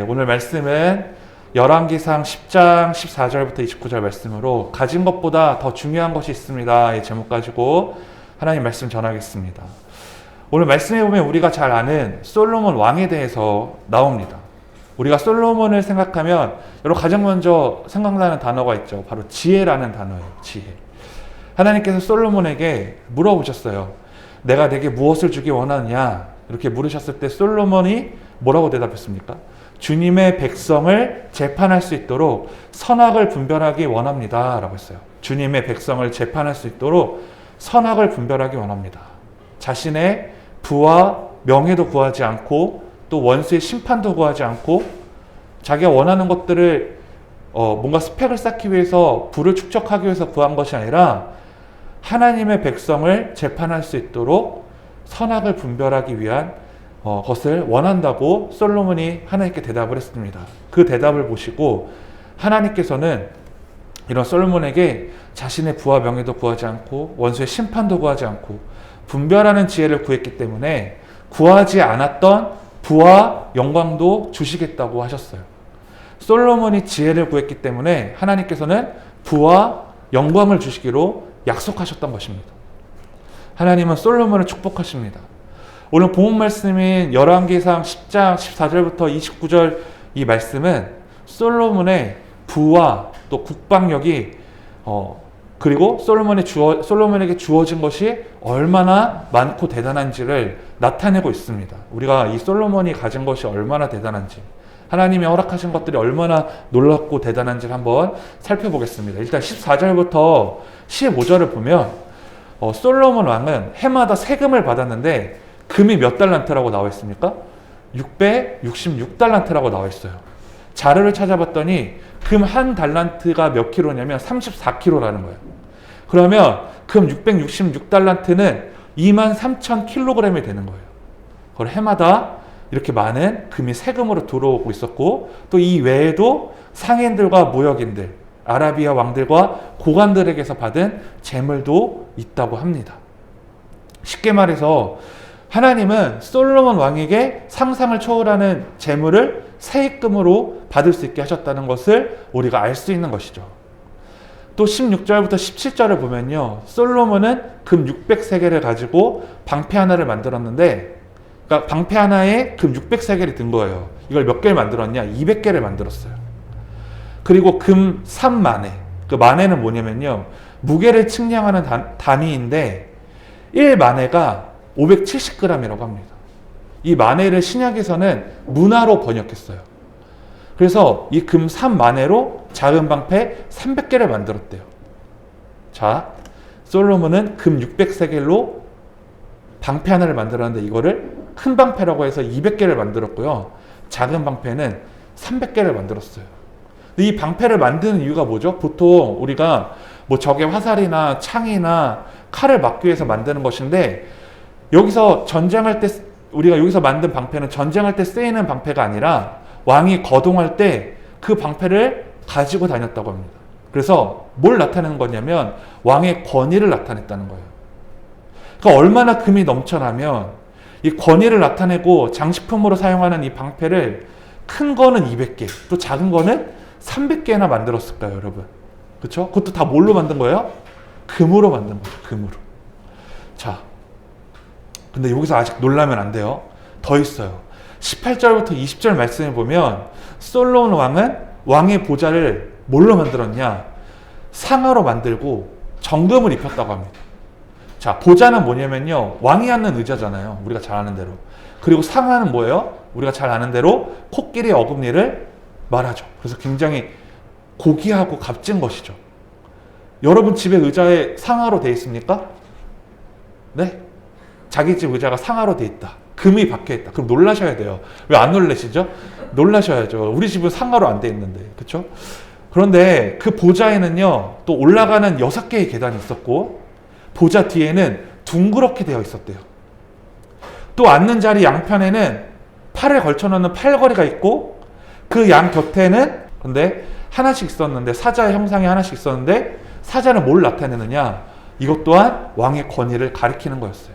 오늘 말씀은 열왕기상 10장 14절부터 29절 말씀으로 가진 것보다 더 중요한 것이 있습니다. 이 제목 가지고 하나님 말씀 전하겠습니다. 오늘 말씀에 보면 우리가 잘 아는 솔로몬 왕에 대해서 나옵니다. 우리가 솔로몬을 생각하면 여러분 가장 먼저 생각나는 단어가 있죠. 바로 지혜라는 단어예요. 지혜. 하나님께서 솔로몬에게 물어보셨어요. 내가 내게 무엇을 주기 원하느냐? 이렇게 물으셨을 때 솔로몬이 뭐라고 대답했습니까? 주님의 백성을 재판할 수 있도록 선악을 분별하기 원합니다. 라고 했어요. 주님의 백성을 재판할 수 있도록 선악을 분별하기 원합니다. 자신의 부와 명예도 구하지 않고 또 원수의 심판도 구하지 않고 자기가 원하는 것들을 뭔가 스펙을 쌓기 위해서 부를 축적하기 위해서 구한 것이 아니라 하나님의 백성을 재판할 수 있도록 선악을 분별하기 위한 것을 원한다고 솔로몬이 하나님께 대답을 했습니다. 그 대답을 보시고 하나님께서는 이런 솔로몬에게 자신의 부와 명예도 구하지 않고 원수의 심판도 구하지 않고 분별하는 지혜를 구했기 때문에 구하지 않았던 부와 영광도 주시겠다고 하셨어요. 솔로몬이 지혜를 구했기 때문에 하나님께서는 부와 영광을 주시기로 약속하셨던 것입니다. 하나님은 솔로몬을 축복하십니다. 오늘 본문 말씀인 열왕기상 10장 14절부터 29절 이 말씀은 솔로몬의 부와 또 국방력이 그리고 솔로몬에게 주어진 것이 얼마나 많고 대단한지를 나타내고 있습니다. 우리가 이 솔로몬이 가진 것이 얼마나 대단한지, 하나님이 허락하신 것들이 얼마나 놀랍고 대단한지를 한번 살펴보겠습니다. 일단 14절부터 15절을 보면 솔로몬 왕은 해마다 세금을 받았는데 금이 몇 달란트라고 나와 있습니까? 666달란트라고 나와 있어요. 자료를 찾아봤더니 금 한 달란트가 몇 킬로냐면 34킬로라는 거예요. 그러면 금 666달란트는 23,000kg이 되는 거예요. 그걸 해마다 이렇게 많은 금이 세금으로 들어오고 있었고 또 이 외에도 상인들과 무역인들, 아라비아 왕들과 고관들에게서 받은 재물도 있다고 합니다. 쉽게 말해서 하나님은 솔로몬 왕에게 상상을 초월하는 재물을 세입금으로 받을 수 있게 하셨다는 것을 우리가 알 수 있는 것이죠. 또 16절부터 17절을 보면요. 솔로몬은 금 600세겔을 가지고 방패 하나를 만들었는데 그러니까 방패 하나에 금 600세겔이 든 거예요. 이걸 몇 개를 만들었냐? 200개를 만들었어요. 그리고 금 3만에, 그 만에는 뭐냐면요. 무게를 측량하는 단위인데 1만에가 570g이라고 합니다. 이 만해를 신약에서는 문화로 번역했어요. 그래서 이 금 3만해로 작은 방패 300개를 만들었대요. 자, 솔로몬은 금 600세겔로 방패 하나를 만들었는데 이거를 큰 방패라고 해서 200개를 만들었고요. 작은 방패는 300개를 만들었어요. 이 방패를 만드는 이유가 뭐죠? 보통 우리가 뭐 적의 화살이나 창이나 칼을 막기 위해서 만드는 것인데 여기서 전쟁할 때 우리가 여기서 만든 방패는 전쟁할 때 쓰이는 방패가 아니라 왕이 거동할 때 그 방패를 가지고 다녔다고 합니다. 그래서 뭘 나타내는 거냐면 왕의 권위를 나타냈다는 거예요. 그러니까 얼마나 금이 넘쳐나면 이 권위를 나타내고 장식품으로 사용하는 이 방패를 큰 거는 200개, 또 작은 거는 300개나 만들었을까요, 여러분? 그렇죠? 그것도 다 뭘로 만든 거예요? 금으로 만든 거예요, 금으로. 자, 근데 여기서 아직 놀라면 안 돼요. 더 있어요. 18절부터 20절 말씀을 보면 솔로몬 왕은 왕의 보좌를 뭘로 만들었냐? 상아로 만들고 정금을 입혔다고 합니다. 자, 보좌는 뭐냐면요. 왕이 앉는 의자잖아요. 우리가 잘 아는 대로. 그리고 상아는 뭐예요? 우리가 잘 아는 대로 코끼리 어금니를 말하죠. 그래서 굉장히 고귀하고 값진 것이죠. 여러분 집에 의자에 상아로 되어 있습니까? 네? 자기 집 의자가 상아로 돼 있다. 금이 박혀 있다. 그럼 놀라셔야 돼요. 왜 안 놀라시죠? 놀라셔야죠. 우리 집은 상아로 안 돼 있는데. 그렇죠? 그런데 그 보좌에는요. 또 올라가는 6개의 계단이 있었고 보좌 뒤에는 둥그렇게 되어 있었대요. 또 앉는 자리 양편에는 팔을 걸쳐놓는 팔걸이가 있고 그 양 곁에는 근데 하나씩 있었는데 사자의 형상이 하나씩 있었는데 사자는 뭘 나타내느냐? 이것 또한 왕의 권위를 가리키는 거였어요.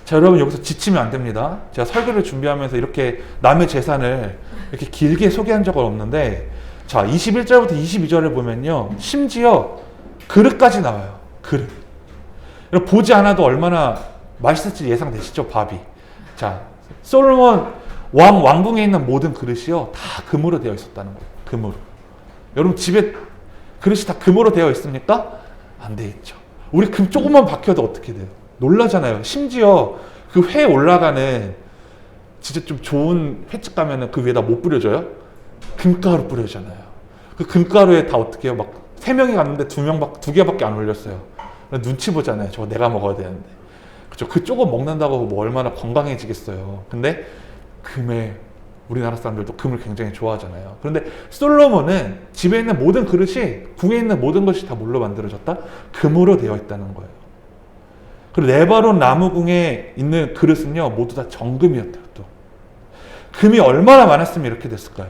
자, 여러분 여기서 지치면 안 됩니다. 제가 설교를 준비하면서 이렇게 남의 재산을 이렇게 길게 소개한 적은 없는데, 자, 21절부터 22절을 보면요, 심지어 그릇까지 나와요. 그릇. 여러분 보지 않아도 얼마나 맛있을지 예상되시죠? 밥이. 자, 솔로몬 왕궁에 있는 모든 그릇이요, 다 금으로 되어 있었다는 거예요. 금으로. 여러분 집에 그릇이 다 금으로 되어 있습니까? 안 돼 있죠. 우리 금 조금만 박혀도 어떻게 돼요? 놀라잖아요. 심지어 그 회 올라가는 진짜 좀 좋은 횟집 가면은 그 위에다 못 뿌려줘요? 금가루 뿌려주잖아요. 그 금가루에 다 어떻게 해요? 막 3명이 갔는데 2개밖에 안 올렸어요. 눈치 보잖아요. 저거 내가 먹어야 되는데. 그쵸? 그 조금 먹는다고 뭐 얼마나 건강해지겠어요. 근데 금에 우리나라 사람들도 금을 굉장히 좋아하잖아요. 그런데 솔로몬은 집에 있는 모든 그릇이, 궁에 있는 모든 것이 다 뭘로 만들어졌다? 금으로 되어 있다는 거예요. 그리고 레바논 나무궁에 있는 그릇은요, 모두 다 정금이었대요. 또 금이 얼마나 많았으면 이렇게 됐을까요?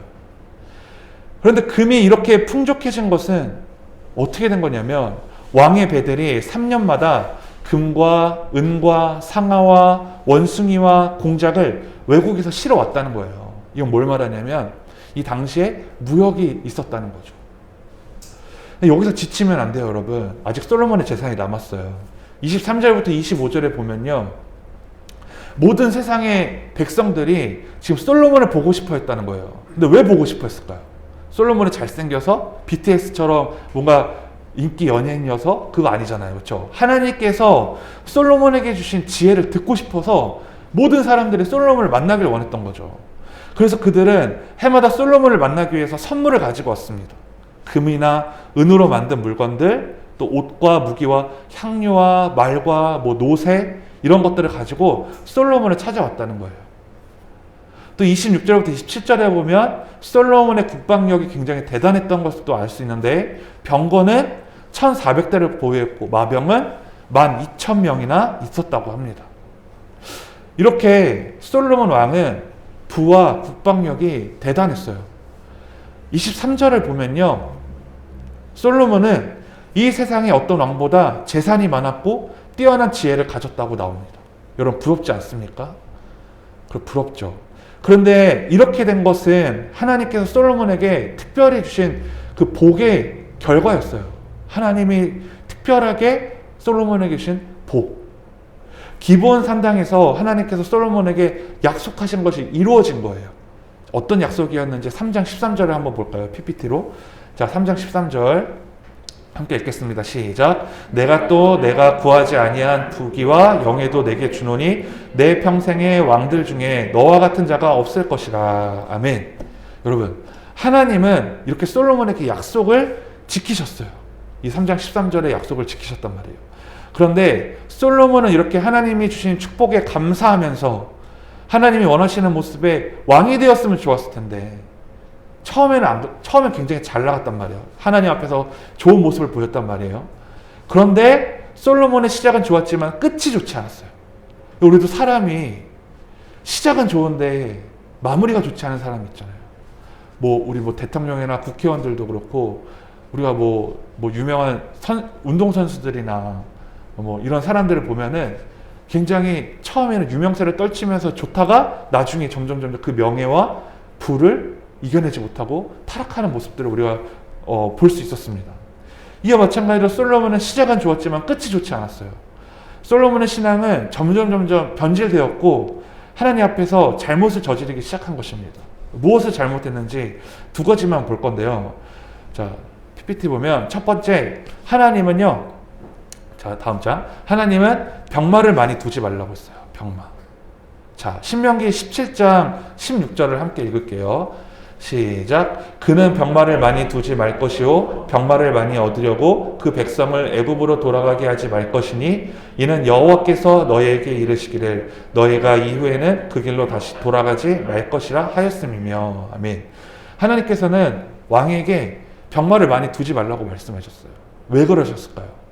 그런데 금이 이렇게 풍족해진 것은 어떻게 된 거냐면, 왕의 배들이 3년마다 금과 은과 상아와 원숭이와 공작을 외국에서 실어 왔다는 거예요. 이건 뭘 말하냐면, 이 당시에 무역이 있었다는 거죠. 여기서 지치면 안 돼요, 여러분. 아직 솔로몬의 재산이 남았어요. 23절부터 25절에 보면요, 모든 세상의 백성들이 지금 솔로몬을 보고 싶어 했다는 거예요. 근데 왜 보고 싶어 했을까요? 솔로몬이 잘생겨서 BTS처럼 뭔가 인기 연예인이어서? 그거 아니잖아요. 그렇죠? 하나님께서 솔로몬에게 주신 지혜를 듣고 싶어서 모든 사람들이 솔로몬을 만나길 원했던 거죠. 그래서 그들은 해마다 솔로몬을 만나기 위해서 선물을 가지고 왔습니다. 금이나 은으로 만든 물건들, 또 옷과 무기와 향료와 말과 뭐 노새, 이런 것들을 가지고 솔로몬을 찾아왔다는 거예요. 또 26절부터 27절에 보면 솔로몬의 국방력이 굉장히 대단했던 것을 또 알 수 있는데, 병거는 1,400대를 보유했고 마병은 12,000명이나 있었다고 합니다. 이렇게 솔로몬 왕은 부와 국방력이 대단했어요. 23절을 보면요, 솔로몬은 이 세상에 어떤 왕보다 재산이 많았고 뛰어난 지혜를 가졌다고 나옵니다. 여러분 부럽지 않습니까? 부럽죠. 그런데 이렇게 된 것은 하나님께서 솔로몬에게 특별히 주신 그 복의 결과였어요. 하나님이 특별하게 솔로몬에게 주신 복. 기브온 산당에서 하나님께서 솔로몬에게 약속하신 것이 이루어진 거예요. 어떤 약속이었는지 3장 13절을 한번 볼까요? PPT로. 자, 3장 13절 함께 읽겠습니다. 시작. 내가 구하지 아니한 부귀와 영예도 내게 주노니 내 평생의 왕들 중에 너와 같은 자가 없을 것이라. 아멘. 여러분, 하나님은 이렇게 솔로몬에게 약속을 지키셨어요. 이 3장 13절의 약속을 지키셨단 말이에요. 그런데 솔로몬은 이렇게 하나님이 주신 축복에 감사하면서 하나님이 원하시는 모습의 왕이 되었으면 좋았을 텐데, 처음엔 굉장히 잘 나갔단 말이에요. 하나님 앞에서 좋은 모습을 보였단 말이에요. 그런데 솔로몬의 시작은 좋았지만 끝이 좋지 않았어요. 우리도 사람이 시작은 좋은데 마무리가 좋지 않은 사람이 있잖아요. 우리 대통령이나 국회의원들도 그렇고, 우리가 유명한 운동선수들이나 이런 사람들을 보면은 굉장히 처음에는 유명세를 떨치면서 좋다가 나중에 점점 그 명예와 부를 이겨내지 못하고 타락하는 모습들을 우리가 볼 수 있었습니다. 이와 마찬가지로 솔로몬은 시작은 좋았지만 끝이 좋지 않았어요. 솔로몬의 신앙은 점점 변질되었고 하나님 앞에서 잘못을 저지르기 시작한 것입니다. 무엇을 잘못했는지 두 가지만 볼 건데요. 자, PPT 보면 첫 번째, 하나님은요, 자, 다음 장, 하나님은 병마를 많이 두지 말라고 했어요. 병마. 자, 신명기 17장 16절을 함께 읽을게요. 시작. 그는 병마를 많이 두지 말 것이요 병마를 많이 얻으려고 그 백성을 애굽으로 돌아가게 하지 말 것이니 이는 여호와께서 너희에게 이르시기를 너희가 이후에는 그 길로 다시 돌아가지 말 것이라 하였음이며. 아멘. 하나님께서는 왕에게 병마를 많이 두지 말라고 말씀하셨어요. 왜 그러셨을까요?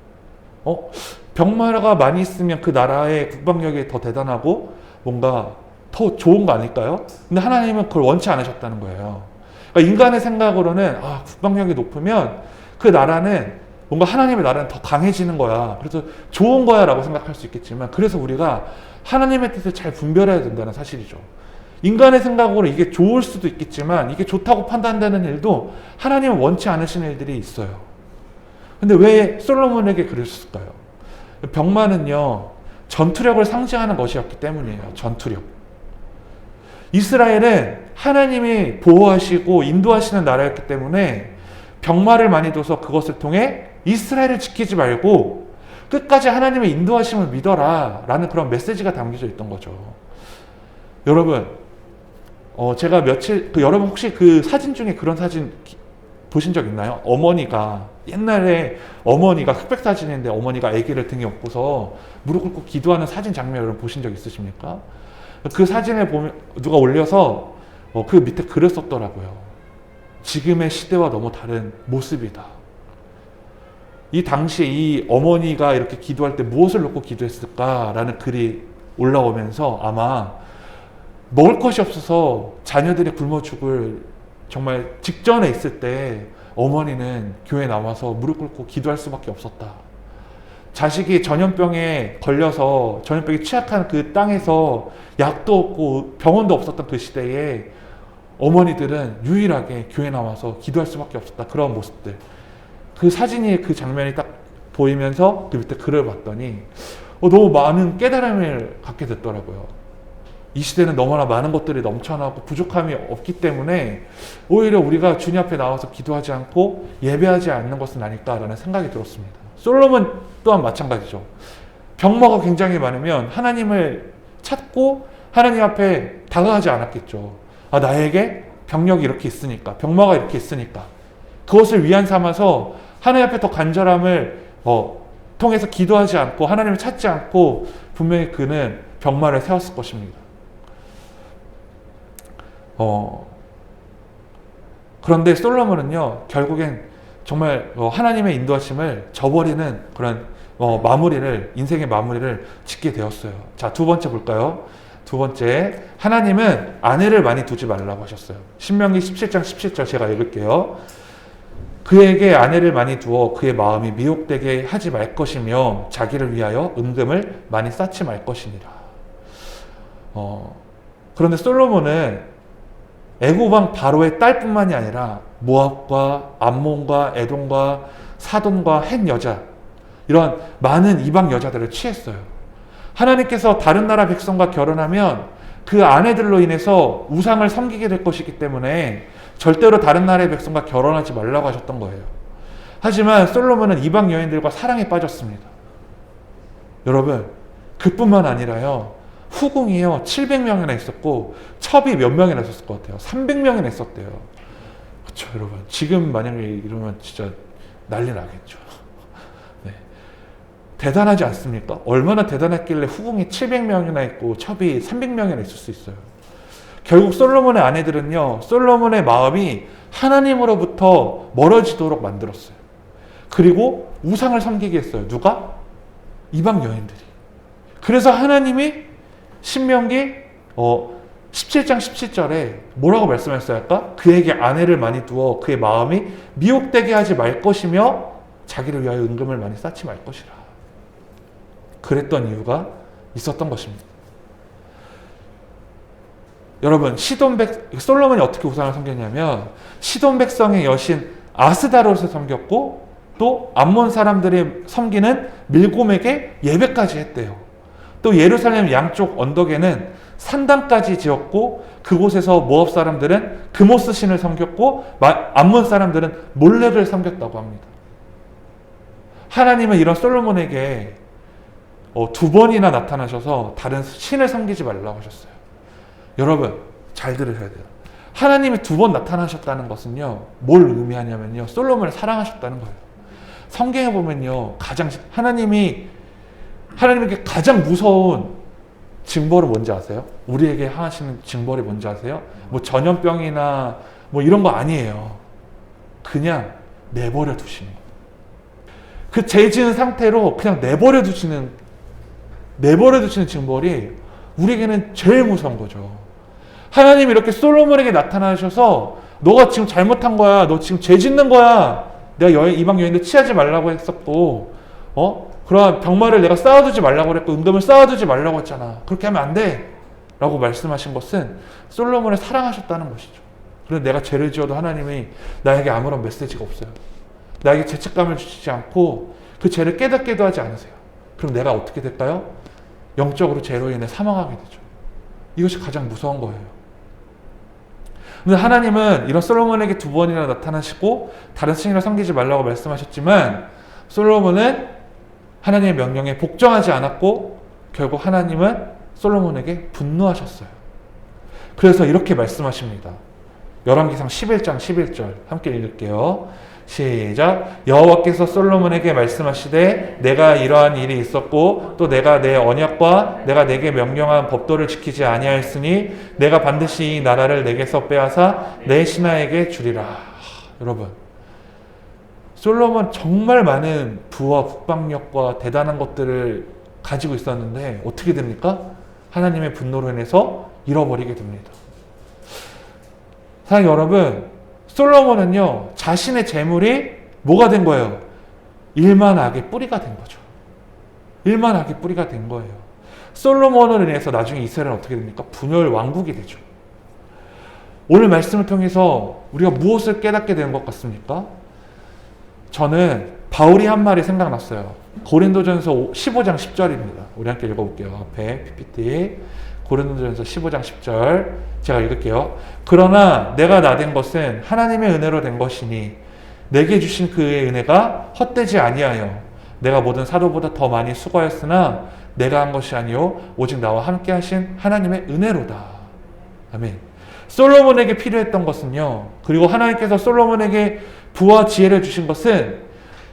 병마가 많이 있으면 그 나라의 국방력이 더 대단하고 뭔가 더 좋은 거 아닐까요? 근데 하나님은 그걸 원치 않으셨다는 거예요. 그러니까 인간의 생각으로는 국방력이 높으면 그 나라는 뭔가 하나님의 나라는 더 강해지는 거야. 그래서 좋은 거야 라고 생각할 수 있겠지만, 그래서 우리가 하나님의 뜻을 잘 분별해야 된다는 사실이죠. 인간의 생각으로 이게 좋을 수도 있겠지만 이게 좋다고 판단되는 일도 하나님은 원치 않으시는 일들이 있어요. 근데 왜 솔로몬에게 그랬을까요? 병마는요, 전투력을 상징하는 것이었기 때문이에요. 전투력. 이스라엘은 하나님이 보호하시고 인도하시는 나라였기 때문에 병마를 많이 둬서 그것을 통해 이스라엘을 지키지 말고 끝까지 하나님의 인도하심을 믿어라 라는 그런 메시지가 담겨져 있던 거죠. 여러분, 제가 여러분 혹시 그 사진 중에 그런 사진 보신 적 있나요? 옛날에 어머니가 흑백 사진인데 어머니가 아기를 등에 업고서 무릎 꿇고 기도하는 사진 장면 여러분 보신 적 있으십니까? 그 사진을 보면 누가 올려서 그 밑에 글을 썼더라고요. 지금의 시대와 너무 다른 모습이다. 이 당시에 이 어머니가 이렇게 기도할 때 무엇을 놓고 기도했을까라는 글이 올라오면서 아마 먹을 것이 없어서 자녀들이 굶어 죽을 정말 직전에 있을 때 어머니는 교회에 나와서 무릎 꿇고 기도할 수밖에 없었다. 자식이 전염병에 걸려서 전염병이 취약한 그 땅에서 약도 없고 병원도 없었던 그 시대에 어머니들은 유일하게 교회에 나와서 기도할 수밖에 없었다. 그런 모습들. 그 사진이 그 장면이 딱 보이면서 그 밑에 글을 봤더니 너무 많은 깨달음을 갖게 됐더라고요. 이 시대는 너무나 많은 것들이 넘쳐나고 부족함이 없기 때문에 오히려 우리가 주님 앞에 나와서 기도하지 않고 예배하지 않는 것은 아닐까라는 생각이 들었습니다. 솔로몬 또한 마찬가지죠. 병마가 굉장히 많으면 하나님을 찾고 하나님 앞에 다가가지 않았겠죠. 나에게 병력이 이렇게 있으니까, 병마가 이렇게 있으니까 그것을 위안 삼아서 하나님 앞에 더 간절함을 통해서 기도하지 않고 하나님을 찾지 않고 분명히 그는 병마를 세웠을 것입니다. 그런데 솔로몬은요, 결국엔 정말 하나님의 인도하심을 저버리는 그런 인생의 마무리를 짓게 되었어요. 자, 두 번째 볼까요? 두 번째, 하나님은 아내를 많이 두지 말라고 하셨어요. 신명기 17장 17절 제가 읽을게요. 그에게 아내를 많이 두어 그의 마음이 미혹되게 하지 말 것이며 자기를 위하여 은금을 많이 쌓지 말 것이니라. 그런데 솔로몬은 애굽 왕 바로의 딸뿐만이 아니라 모압과 암몬과 에돔과 사돈과 헷 여자, 이런 많은 이방 여자들을 취했어요. 하나님께서 다른 나라 백성과 결혼하면 그 아내들로 인해서 우상을 섬기게 될 것이기 때문에 절대로 다른 나라의 백성과 결혼하지 말라고 하셨던 거예요. 하지만 솔로몬은 이방 여인들과 사랑에 빠졌습니다. 여러분, 그뿐만 아니라요, 후궁이요 700명이나 있었고 첩이 몇 명이나 있었을 것 같아요. 300명이나 있었대요. 그렇죠, 여러분. 지금 만약에 이러면 진짜 난리 나겠죠. 네. 대단하지 않습니까? 얼마나 대단했길래 후궁이 700명이나 있고 첩이 300명이나 있을 수 있어요. 결국 솔로몬의 아내들은요, 솔로몬의 마음이 하나님으로부터 멀어지도록 만들었어요. 그리고 우상을 섬기게 했어요. 누가? 이방 여인들이. 그래서 하나님이 신명기 17장 17절에 뭐라고 말씀하셨어요? 아까? 그에게 아내를 많이 두어 그의 마음이 미혹되게 하지 말 것이며 자기를 위하여 은금을 많이 쌓지 말 것이라. 그랬던 이유가 있었던 것입니다. 여러분, 솔로몬이 어떻게 우상을 섬겼냐면 시돈 백성의 여신 아스다롯을 섬겼고 또 암몬 사람들이 섬기는 밀곰에게 예배까지 했대요. 또 예루살렘 양쪽 언덕에는 산당까지 지었고 그곳에서 모압 사람들은 그모스 신을 섬겼고 암몬 사람들은 몰렉을 섬겼다고 합니다. 하나님은 이런 솔로몬에게 2번이나 나타나셔서 다른 신을 섬기지 말라고 하셨어요. 여러분, 잘 들으셔야 돼요. 하나님이 2번 나타나셨다는 것은요, 뭘 의미하냐면요, 솔로몬을 사랑하셨다는 거예요. 성경에 보면요, 하나님에게 가장 무서운 징벌은 뭔지 아세요? 우리에게 하시는 징벌이 뭔지 아세요? 뭐 전염병이나 뭐 이런 거 아니에요. 그냥 내버려 두시는 거예요. 그 죄 지은 상태로 그냥 내버려 두시는 징벌이 우리에게는 제일 무서운 거죠. 하나님이 이렇게 솔로몬에게 나타나셔서 너가 지금 잘못한 거야. 너 지금 죄 짓는 거야. 내가 이방 여인들 취하지 말라고 했었고, 그런 병마를 내가 쌓아두지 말라고 그랬고, 은금을 쌓아두지 말라고 했잖아. 그렇게 하면 안 돼. 라고 말씀하신 것은 솔로몬을 사랑하셨다는 것이죠. 그런데 내가 죄를 지어도 하나님이 나에게 아무런 메시지가 없어요. 나에게 죄책감을 주시지 않고 그 죄를 깨닫게도 하지 않으세요. 그럼 내가 어떻게 될까요? 영적으로 죄로 인해 사망하게 되죠. 이것이 가장 무서운 거예요. 근데 하나님은 이런 솔로몬에게 2번이나 나타나시고 다른 신을 섬기지 말라고 말씀하셨지만 솔로몬은 하나님의 명령에 복종하지 않았고 결국 하나님은 솔로몬에게 분노하셨어요. 그래서 이렇게 말씀하십니다. 열왕기상 11장 11절 함께 읽을게요. 시작. 여호와께서 솔로몬에게 말씀하시되 내가 이러한 일이 있었고 또 내가 내 언약과 내가 내게 명령한 법도를 지키지 아니하였으니 내가 반드시 이 나라를 내게서 빼앗아 내 신하에게 주리라. 여러분, 솔로몬 정말 많은 부와 국방력과 대단한 것들을 가지고 있었는데 어떻게 됩니까? 하나님의 분노로 인해서 잃어버리게 됩니다. 사랑하는 여러분, 솔로몬은요, 자신의 재물이 뭐가 된 거예요? 일만악의 뿌리가 된 거죠. 일만악의 뿌리가 된 거예요. 솔로몬으로 인해서 나중에 이스라엘은 어떻게 됩니까? 분열 왕국이 되죠. 오늘 말씀을 통해서 우리가 무엇을 깨닫게 되는 것 같습니까? 저는 바울이 한 말이 생각났어요. 고린도전서 15장 10절입니다. 우리 함께 읽어볼게요. 앞에 PPT. 고린도전서 15장 10절 제가 읽을게요. 그러나 내가 나된 것은 하나님의 은혜로 된 것이니 내게 주신 그의 은혜가 헛되지 아니하여 내가 모든 사도보다 더 많이 수고하였으나 내가 한 것이 아니요 오직 나와 함께 하신 하나님의 은혜로다. 아멘. 솔로몬에게 필요했던 것은요, 그리고 하나님께서 솔로몬에게 부와 지혜를 주신 것은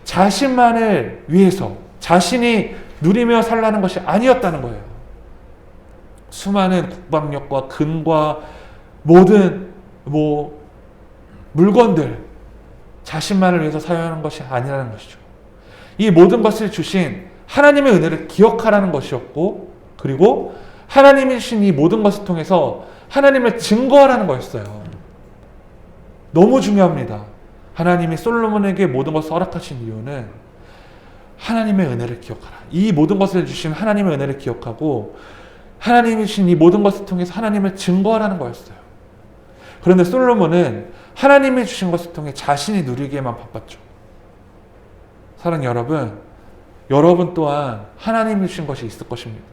자신만을 위해서 자신이 누리며 살라는 것이 아니었다는 거예요. 수많은 국방력과 금과 모든 물건들 자신만을 위해서 사용하는 것이 아니라는 것이죠. 이 모든 것을 주신 하나님의 은혜를 기억하라는 것이었고, 그리고 하나님이 주신 이 모든 것을 통해서 하나님을 증거하라는 거였어요. 너무 중요합니다. 하나님이 솔로몬에게 모든 것을 허락하신 이유는 하나님의 은혜를 기억하라. 이 모든 것을 주신 하나님의 은혜를 기억하고 하나님이 주신 이 모든 것을 통해서 하나님을 증거하라는 거였어요. 그런데 솔로몬은 하나님이 주신 것을 통해 자신이 누리기에만 바빴죠. 사랑하는 여러분, 여러분 또한 하나님이 주신 것이 있을 것입니다.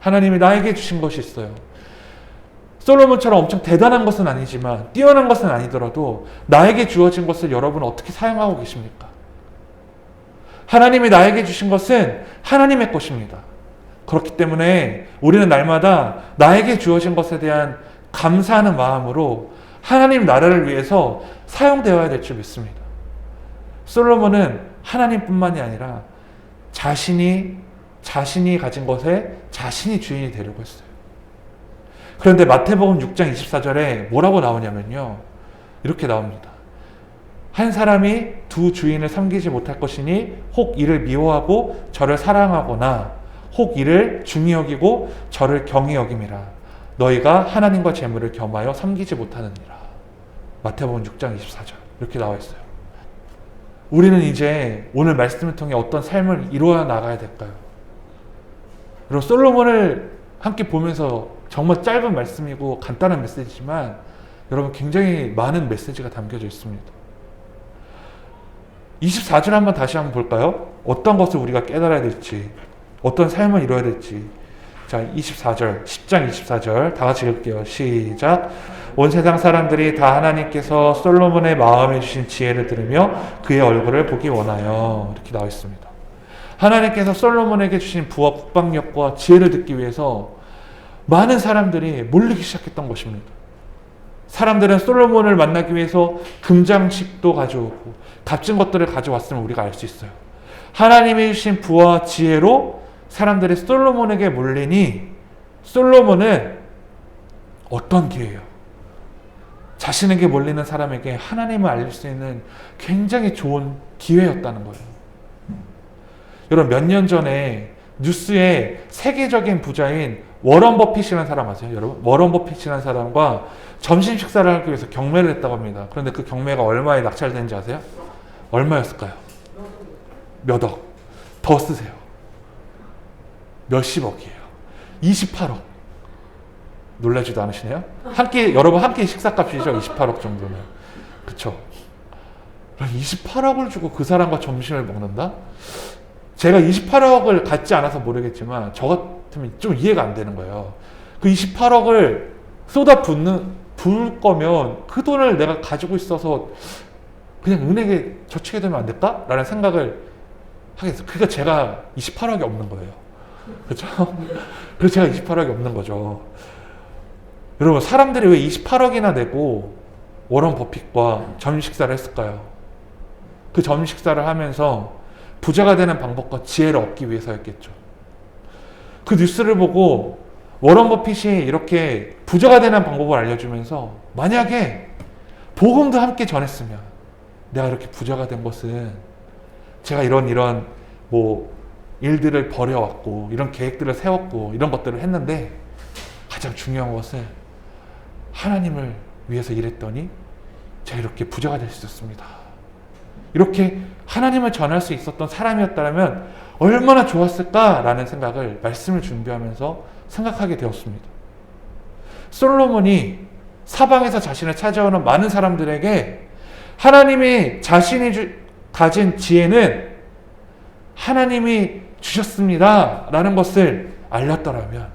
하나님이 나에게 주신 것이 있어요. 솔로몬처럼 엄청 대단한 것은 아니지만 뛰어난 것은 아니더라도 나에게 주어진 것을 여러분은 어떻게 사용하고 계십니까? 하나님이 나에게 주신 것은 하나님의 것입니다. 그렇기 때문에 우리는 날마다 나에게 주어진 것에 대한 감사하는 마음으로 하나님 나라를 위해서 사용되어야 될 줄 믿습니다. 솔로몬은 하나님뿐만이 아니라 자신이 가진 것에 자신이 주인이 되려고 했어요. 그런데 마태복음 6장 24절에 뭐라고 나오냐면요, 이렇게 나옵니다. 한 사람이 두 주인을 섬기지 못할 것이니 혹 이를 미워하고 저를 사랑하거나 혹 이를 중히 여기고 저를 경히 여김이라. 너희가 하나님과 재물을 겸하여 섬기지 못하느니라. 마태복음 6장 24절 이렇게 나와 있어요. 우리는 이제 오늘 말씀을 통해 어떤 삶을 이루어 나가야 될까요? 여러분, 솔로몬을 함께 보면서 정말 짧은 말씀이고 간단한 메시지지만 여러분 굉장히 많은 메시지가 담겨져 있습니다. 24절 한번 다시 한번 볼까요? 어떤 것을 우리가 깨달아야 될지, 어떤 삶을 이루어야 될지. 자, 24절, 10장 24절 다 같이 읽을게요. 시작. 온 세상 사람들이 다 하나님께서 솔로몬의 마음에 주신 지혜를 들으며 그의 얼굴을 보기 원하여. 이렇게 나와 있습니다. 하나님께서 솔로몬에게 주신 부와 국방력과 지혜를 듣기 위해서 많은 사람들이 몰리기 시작했던 것입니다. 사람들은 솔로몬을 만나기 위해서 금장식도 가져오고 값진 것들을 가져왔음을 우리가 알 수 있어요. 하나님이 주신 부와 지혜로 사람들이 솔로몬에게 몰리니 솔로몬은 어떤 기회예요? 자신에게 몰리는 사람에게 하나님을 알릴 수 있는 굉장히 좋은 기회였다는 거예요. 여러분, 몇 년 전에 뉴스에 세계적인 부자인 워런 버핏이라는 사람 아세요? 여러분, 워런 버핏이라는 사람과 점심 식사를 하기 위해서 경매를 했다고 합니다. 그런데 그 경매가 얼마에 낙찰되는지 아세요? 얼마였을까요? 몇 억. 더 쓰세요. 몇십억이에요. 28억. 놀라지도 않으시네요? 여러분 한 끼 식사값이죠? 28억 정도면. 그쵸? 28억을 주고 그 사람과 점심을 먹는다? 제가 28억을 갖지 않아서 모르겠지만 저 같으면 좀 이해가 안 되는 거예요. 그 28억을 부을 거면 그 돈을 내가 가지고 있어서 그냥 은행에 저축해두면 안 될까? 라는 생각을 하게 됐어요. 그러니까 제가 28억이 없는 거예요. 그렇죠? 그래서 제가 28억이 없는 거죠. 여러분, 사람들이 왜 28억이나 내고 워런 버핏과 점심 식사를 했을까요? 그 점심 식사를 하면서 부자가 되는 방법과 지혜를 얻기 위해서였겠죠. 그 뉴스를 보고 워런 버핏이 이렇게 부자가 되는 방법을 알려주면서 만약에 복음도 함께 전했으면 내가 이렇게 부자가 된 것은 제가 이런 일들을 벌여왔고 이런 계획들을 세웠고 이런 것들을 했는데 가장 중요한 것은 하나님을 위해서 일했더니 제가 이렇게 부자가 될 수 있었습니다. 이렇게 하나님을 전할 수 있었던 사람이었다면 얼마나 좋았을까라는 생각을 말씀을 준비하면서 생각하게 되었습니다. 솔로몬이 사방에서 자신을 찾아오는 많은 사람들에게 하나님이 자신이 가진 지혜는 하나님이 주셨습니다 라는 것을 알렸더라면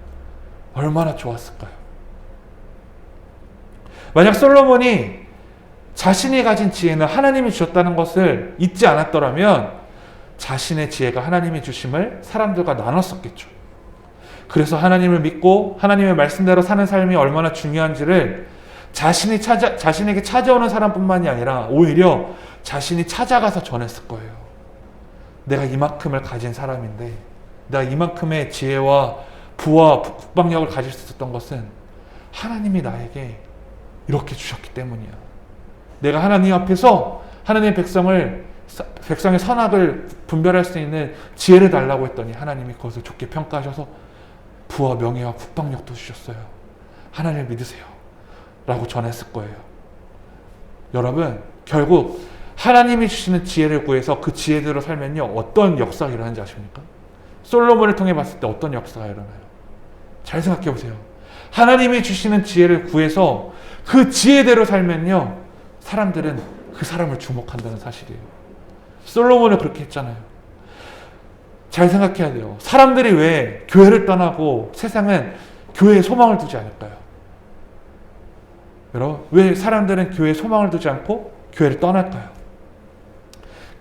얼마나 좋았을까요? 만약 솔로몬이 자신이 가진 지혜는 하나님이 주셨다는 것을 잊지 않았더라면 자신의 지혜가 하나님이 주심을 사람들과 나눴었겠죠. 그래서 하나님을 믿고 하나님의 말씀대로 사는 삶이 얼마나 중요한지를 자신에게 찾아오는 사람뿐만이 아니라 오히려 자신이 찾아가서 전했을 거예요. 내가 이만큼을 가진 사람인데 내가 이만큼의 지혜와 부와 국방력을 가질 수 있었던 것은 하나님이 나에게 이렇게 주셨기 때문이야. 내가 하나님 앞에서 하나님의 백성의 선악을 분별할 수 있는 지혜를 달라고 했더니 하나님이 그것을 좋게 평가하셔서 부와 명예와 국방력도 주셨어요. 하나님을 믿으세요 라고 전했을 거예요. 여러분, 결국 하나님이 주시는 지혜를 구해서 그 지혜대로 살면요 어떤 역사가 일어나는지 아십니까? 솔로몬을 통해 봤을 때 어떤 역사가 일어나요? 잘 생각해 보세요. 하나님이 주시는 지혜를 구해서 그 지혜대로 살면요 사람들은 그 사람을 주목한다는 사실이에요. 솔로몬은 그렇게 했잖아요. 잘 생각해야 돼요. 사람들이 왜 교회를 떠나고 세상은 교회에 소망을 두지 않을까요? 여러분, 왜 사람들은 교회에 소망을 두지 않고 교회를 떠날까요?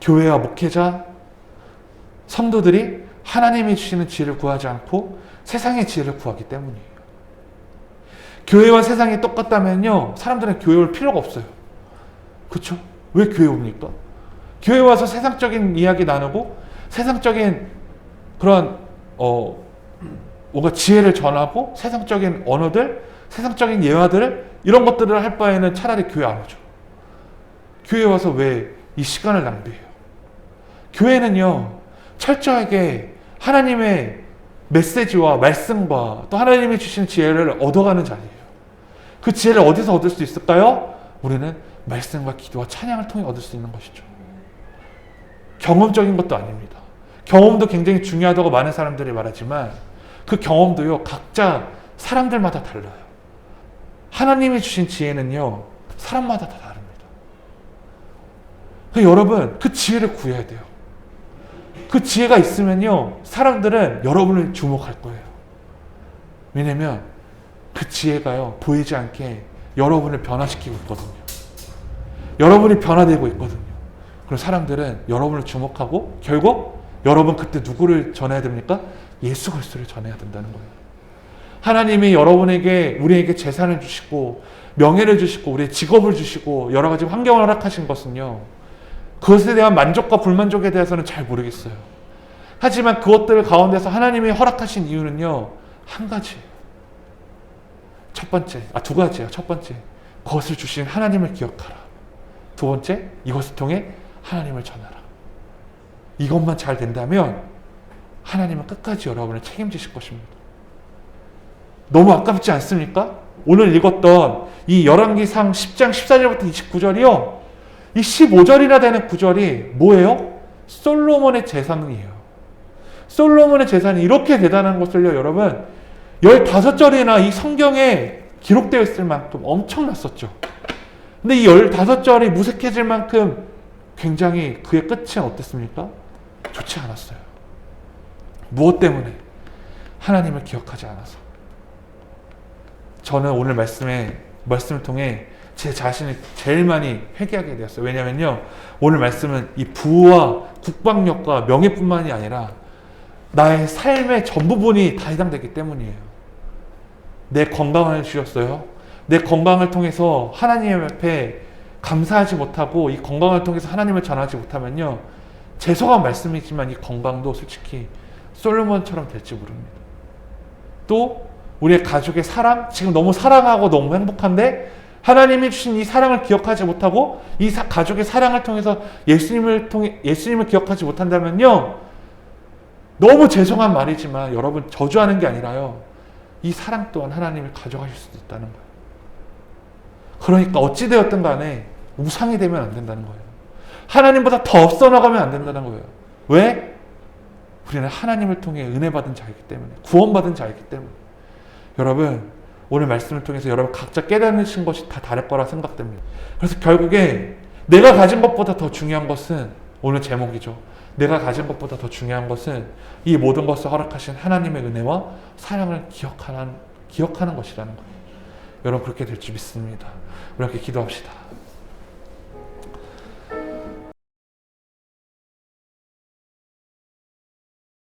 교회와 목회자, 성도들이 하나님이 주시는 지혜를 구하지 않고 세상의 지혜를 구하기 때문이에요. 교회와 세상이 똑같다면요 사람들은 교회 올 필요가 없어요. 그렇죠? 왜 교회 옵니까? 교회 와서 세상적인 이야기 나누고 세상적인 그런 뭔가 지혜를 전하고 세상적인 언어들, 세상적인 예화들 이런 것들을 할 바에는 차라리 교회 안 오죠. 교회 와서 왜 이 시간을 낭비해요? 교회는요 철저하게 하나님의 메시지와 말씀과 또 하나님이 주신 지혜를 얻어가는 자리예요. 그 지혜를 어디서 얻을 수 있을까요? 우리는 말씀과 기도와 찬양을 통해 얻을 수 있는 것이죠. 경험적인 것도 아닙니다. 경험도 굉장히 중요하다고 많은 사람들이 말하지만 그 경험도요 각자 사람들마다 달라요. 하나님이 주신 지혜는요 사람마다 다 다릅니다. 여러분 그 지혜를 구해야 돼요. 그 지혜가 있으면요 사람들은 여러분을 주목할 거예요. 왜냐면 그 지혜가요 보이지 않게 여러분을 변화시키고 있거든요. 여러분이 변화되고 있거든요. 그럼 사람들은 여러분을 주목하고 결국 여러분 그때 누구를 전해야 됩니까? 예수 그리스도를 전해야 된다는 거예요. 하나님이 우리에게 재산을 주시고 명예를 주시고 우리의 직업을 주시고 여러 가지 환경을 허락하신 것은요 그것에 대한 만족과 불만족에 대해서는 잘 모르겠어요. 하지만 그것들 가운데서 하나님이 허락하신 이유는요 한 가지예요. 두 가지예요. 첫 번째, 그것을 주신 하나님을 기억하라. 두 번째, 이것을 통해 하나님을 전하라. 이것만 잘 된다면 하나님은 끝까지 여러분을 책임지실 것입니다. 너무 아깝지 않습니까? 오늘 읽었던 이 열왕기상 10장 14절부터 29절이요. 이 15절이나 되는 구절이 뭐예요? 솔로몬의 재산이에요. 솔로몬의 재산이 이렇게 대단한 것을요, 여러분, 15절이나 이 성경에 기록되어 있을 만큼 엄청났었죠. 근데 이 15절이 무색해질 만큼 굉장히 그의 끝이 어땠습니까? 좋지 않았어요. 무엇 때문에? 하나님을 기억하지 않아서. 저는 오늘 말씀을 통해 제 자신을 제일 많이 회개하게 되었어요. 왜냐면요, 오늘 말씀은 이 부와 국방력과 명예뿐만이 아니라 나의 삶의 전 부분이 다 해당되기 때문이에요. 내 건강을 주셨어요. 내 건강을 통해서 하나님 앞에 감사하지 못하고 이 건강을 통해서 하나님을 전하지 못하면요, 죄송한 말씀이지만 이 건강도 솔직히 솔로몬처럼 될지 모릅니다. 또 우리의 가족의 사랑, 지금 너무 사랑하고 너무 행복한데 하나님이 주신 이 사랑을 기억하지 못하고 이 가족의 사랑을 통해서 예수님을 기억하지 못한다면요, 너무 죄송한 말이지만 여러분, 저주하는 게 아니라요, 이 사랑 또한 하나님이 가져가실 수도 있다는 거예요. 그러니까 어찌되었든 간에 우상이 되면 안 된다는 거예요. 하나님보다 더 앞서 나가면 안 된다는 거예요. 왜? 우리는 하나님을 통해 은혜 받은 자이기 때문에, 구원받은 자이기 때문에. 여러분, 오늘 말씀을 통해서 여러분 각자 깨닫으신 것이 다 다를 거라 생각됩니다. 그래서 결국에 내가 가진 것보다 더 중요한 것은, 오늘 제목이죠, 내가 가진 것보다 더 중요한 것은 이 모든 것을 허락하신 하나님의 은혜와 사랑을 기억하는 것이라는 거예요. 여러분, 그렇게 될 줄 믿습니다. 우리 함께 기도합시다.